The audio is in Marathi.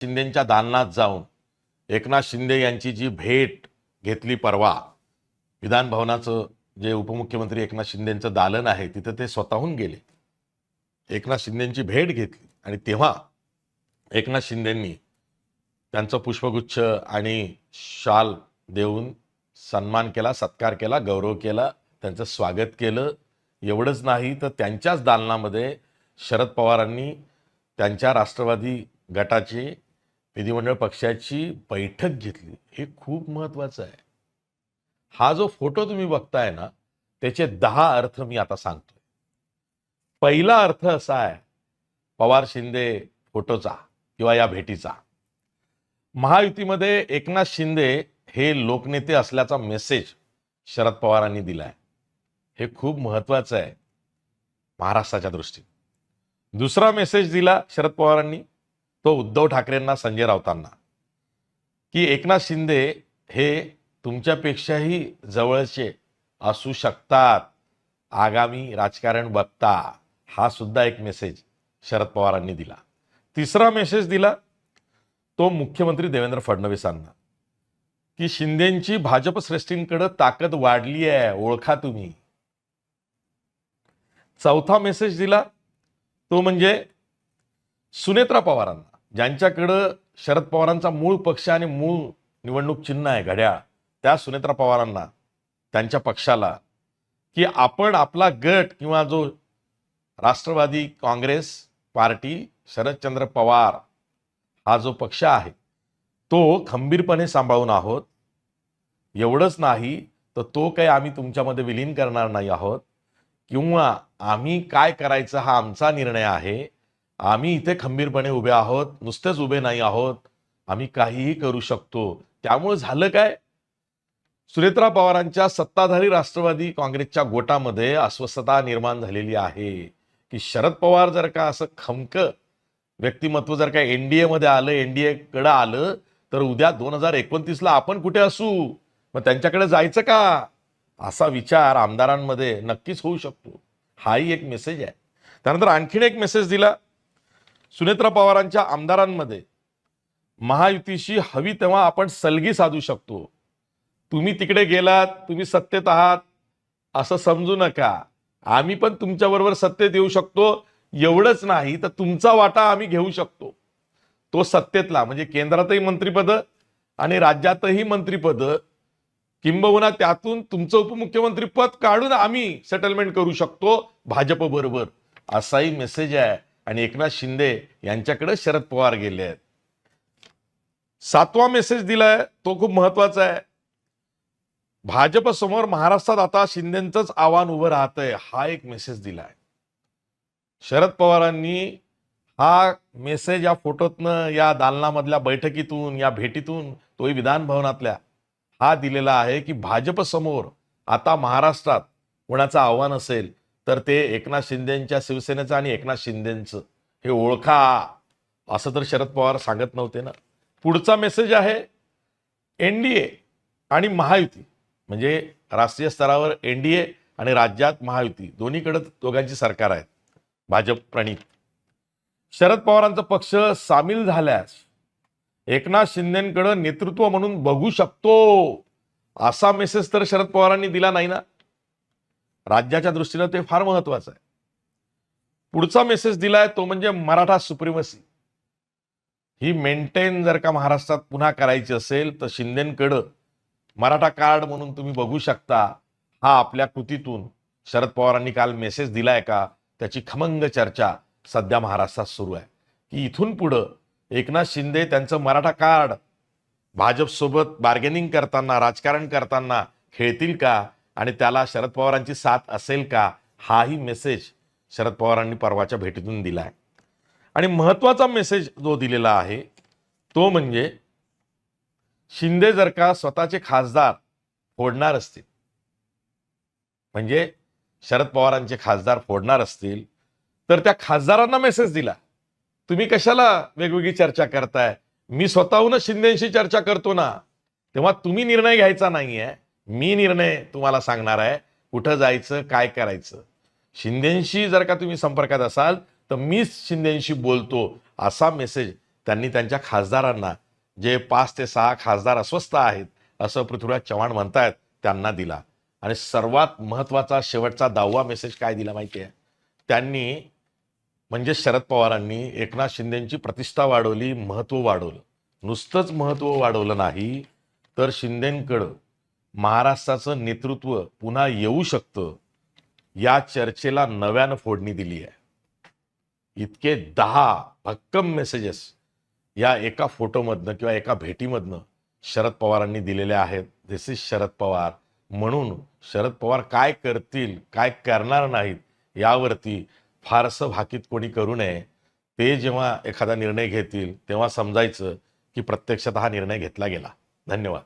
शिंदेंच्या दालनात जाऊन एकनाथ शिंदे यांची जी भेट घेतली परवा, विधान भवनाचं जे उपमुख्यमंत्री एकनाथ शिंदेंचं दालन आहे तिथं ते स्वतःहून गेले, एकनाथ शिंदेंची भेट घेतली आणि तेव्हा एकनाथ शिंदेंनी त्यांचं पुष्पगुच्छ आणि शाल देऊन सन्मान केला, सत्कार केला, गौरव केला, त्यांचं स्वागत केलं. एवढंच नाही तर त्यांच्याच दालनामध्ये शरद पवारांनी त्यांच्या राष्ट्रवादी गटाची विधिमंडळ पक्षाची बैठक घेतली. हे खूप महत्त्वाचं आहे. हा जो फोटो तुम्ही बघताय ना, त्याचे 10 अर्थ मी आता सांगतोय. पहिला अर्थ असा आहे पवार शिंदे फोटोचा किंवा या भेटीचा, महायुतीमध्ये एकनाथ शिंदे हे लोकनेते असल्याचा मेसेज शरद पवारांनी दिलाय. हे खूप महत्त्वाचं आहे महाराष्ट्राच्या दृष्टीने. दुसरा मेसेज दिला शरद पवारांनी तो उद्धव ठाकरेंना, संजय राऊतांना, की एकनाथ शिंदे हे तुमच्यापेक्षाही जवळचे असू शकतात आगामी राजकारण बघता. हा सुद्धा एक मेसेज शरद पवारांनी दिला. तिसरा मेसेज दिला तो मुख्यमंत्री देवेंद्र फडणवीसांना, की शिंदेंची भाजप श्रेष्ठींकडे ताकद वाढली आहे, ओळखा तुम्ही. चौथा मेसेज दिला तो म्हणजे सुनेत्रा पवारांना, ज्यांच्याकडं शरद पवारांचा मूळ पक्ष आणि मूळ निवडणूक चिन्ह आहे घड्याळ, त्या सुनेत्रा पवारांना, त्यांच्या पक्षाला, की आपण आपला गट किंवा जो राष्ट्रवादी काँग्रेस पार्टी शरदचंद्र पवार हा जो पक्ष आहे तो खंबीरपणे सांभाळून आहोत. एवढंच नाही तर तो काही आम्ही तुमच्यामध्ये विलीन करणार नाही आहोत किंवा आम्ही काय करायचं हा आमचा निर्णय आहे. आम्ही इथे खंबीरपणे उभे आहोत, नुसतेच उभे नाही आहोत, आम्ही काहीही करू शकतो. त्यामुळे झालं काय, सुनेत्रा पवारांच्या सत्ताधारी राष्ट्रवादी काँग्रेसच्या गोटामध्ये अस्वस्थता निर्माण झालेली आहे की शरद पवार जर का असं खमकं व्यक्तिमत्व जर का एनडीए मध्ये आलं, एनडीए कडे आलं, तर उद्या 2029ला आपण कुठे असू, मग त्यांच्याकडे जायचं का, असा विचार आमदारांमध्ये नक्कीच होऊ शकतो. हाही एक मेसेज आहे. त्यानंतर आणखीन एक मेसेज दिला सुनेत्रा पवारांच्या आमदारांमध्ये, महायुतीशी हवी तेव्हा आपण सलगी साधू शकतो. तुम्ही तिकडे गेलात, तुम्ही सत्तेत आहात असं समजू नका, आम्ही पण तुमच्याबरोबर सत्तेत येऊ शकतो. एवढंच नाही तर तुमचा वाटा आम्ही घेऊ शकतो, तो सत्तेतला, म्हणजे केंद्रातही मंत्रिपद आणि राज्यातही मंत्रिपद, किंबहुना त्यातून तुमचं उपमुख्यमंत्री पद काढून आम्ही सेटलमेंट करू शकतो भाजप बरोबर. असाही मेसेज आहे आणि एकनाथ शिंदे यांच्याकडे शरद पवार गेले आहेत. 7वा मेसेज दिलाय तो खूप महत्वाचा आहे. भाजप समोर महाराष्ट्रात आता शिंदेंचंच आव्हान उभं राहतंय, हा एक मेसेज दिलाय शरद पवारांनी. हा मेसेज या फोटोतनं, या दालनामधल्या बैठकीतून, या भेटीतून, तोही विधान भवनातल्या, हा दिलेला आहे की भाजप समोर आता महाराष्ट्रात कोणाचं आव्हान असेल तर ते एकनाथ शिंदेंच्या शिवसेनेचं आणि एकनाथ शिंदेंचं, हे ओळखा. असं तर शरद पवार सांगत नव्हते ना. पुढचा मेसेज आहे एनडीए आणि महायुती, म्हणजे राष्ट्रीय स्तरावर एनडीए आणि राज्यात महायुती, दोन्हीकडे दोघांची सरकार आहेत, भाजप प्रणित. शरद पवारांचा पक्ष सामील झाल्यास एकनाथ शिंदेंकडे नेतृत्व म्हणून बघू शकतो, असा मेसेज तर शरद पवारांनी दिला नाही ना. राज्याच्या दृष्टीने ते फार महत्वाचं आहे. पुढचा मेसेज दिलाय तो म्हणजे मराठा सुप्रीमसी ही मेंटेन जर का महाराष्ट्रात पुन्हा करायची असेल तर शिंदेंकडं मराठा कार्ड म्हणून तुम्ही बघू शकता. हा आपल्या कृतीतून शरद पवारांनी काल मेसेज दिलाय का, त्याची खमंग चर्चा सध्या महाराष्ट्रात सुरू आहे की इथून पुढं एकनाथ शिंदे त्यांचं मराठा कार्ड भाजपसोबत बार्गेनिंग करताना, राजकारण करताना खेळतील का आणि त्याला शरद पवारांची साथ असेल का, हाही मेसेज शरद पवारांनी परवाच्या भेटीतून दिलाय. आणि महत्वाचा मेसेज जो दिलेला आहे तो म्हणजे शिंदे जर का स्वतःचे खासदार फोडणार असतील, म्हणजे शरद पवारांचे खासदार फोडणार असतील, तर त्या खासदारांना मेसेज दिला, तुम्ही कशाला वेगवेगळी चर्चा करताय, मी स्वतःहूनच शिंदेशी चर्चा करतो ना, तेव्हा तुम्ही निर्णय घ्यायचा नाहीये, मी निर्णय तुम्हाला सांगणार आहे कुठं जायचं, काय करायचं. शिंदेशी जर का तुम्ही संपर्कात असाल तर मीच शिंदेशी बोलतो, असा मेसेज त्यांनी त्यांच्या खासदारांना, जे 5 ते 6 खासदार अस्वस्थ आहेत असं पृथ्वीराज चव्हाण म्हणतायत, त्यांना दिला. आणि सर्वात महत्त्वाचा शेवटचा 10वा मेसेज काय दिला माहिती आहे? त्यांनी म्हणजे शरद पवारांनी एकनाथ शिंदेची प्रतिष्ठा वाढवली, महत्त्व वाढवलं. नुसतंच महत्त्व वाढवलं नाही, तर शिंदेंकडं महाराष्ट्राचं नेतृत्व पुन्हा येऊ शकतं या चर्चेला नव्यानं फोडणी दिली आहे. इतके 10 भक्कम मेसेजेस या एका फोटोमधनं किंवा एका भेटीमधनं शरद पवारांनी दिलेले आहेत. दिस इज शरद पवार. म्हणून शरद पवार काय करतील, काय करणार नाहीत यावरती फारसं भाकीत कोणी करू नये. ते जेव्हा एखादा निर्णय घेतील तेव्हा समजायचं की प्रत्यक्षतः हा निर्णय घेतला गेला. धन्यवाद.